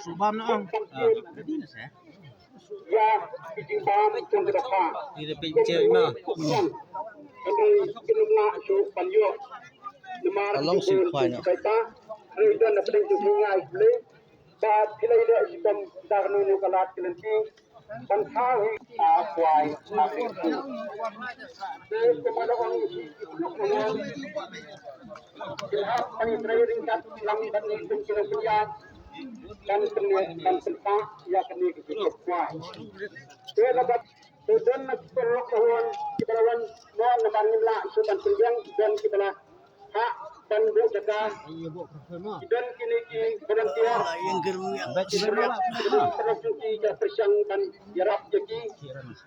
Subam na ang. Jadi na siya. Ya ijibam kung kedapa. Di picture na. Andai kinumna su panyo. Along si Kwai na. Kita redan na pedeng sungai isle. Ba pilai le sikam darno no kalat kelenti. Ban tahu Kwai nabi. Kemana orang isi Ilham kami training kat lang dan itu kira kuliah dan sempat ya kami cukup kuat. Saya dapat dan nak perlu kawan kita lawan mohon lebar nimla isutan penjang dan kita lah hak dan berjaga dan kini berhentian Yang gerung yang baca terus cuci persang dan jarap jadi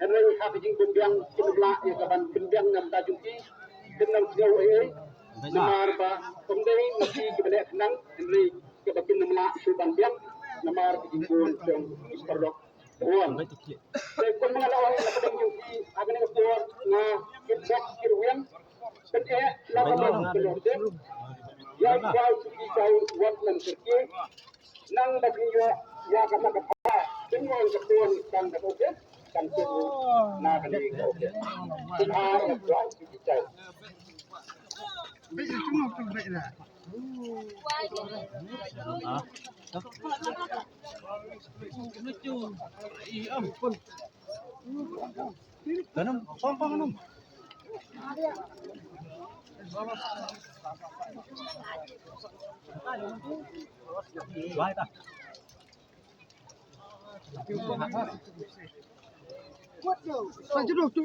henry hak jing penjang kimla ya kawan penjang nam tajuki dengan jauh Namar ba pemdai mesti kepada senang henry kebakin namla isutan biang namar jingkun yang isterdok Uang. Saya pun mengalami apa yang di agen yang kuat na kitab kirwian. Ketika lawan keluarga, yang kau suci kau buat nanti nang bagi ya kata kata semua yang ketuan kan oke kan semua na kali oke. Semua yang kau suci kau. Bisa cuma pergi lah. Lucu. Iya ampun. Tanam, sompang tanam. Baik tak? Kuat tu. Lanjut tu.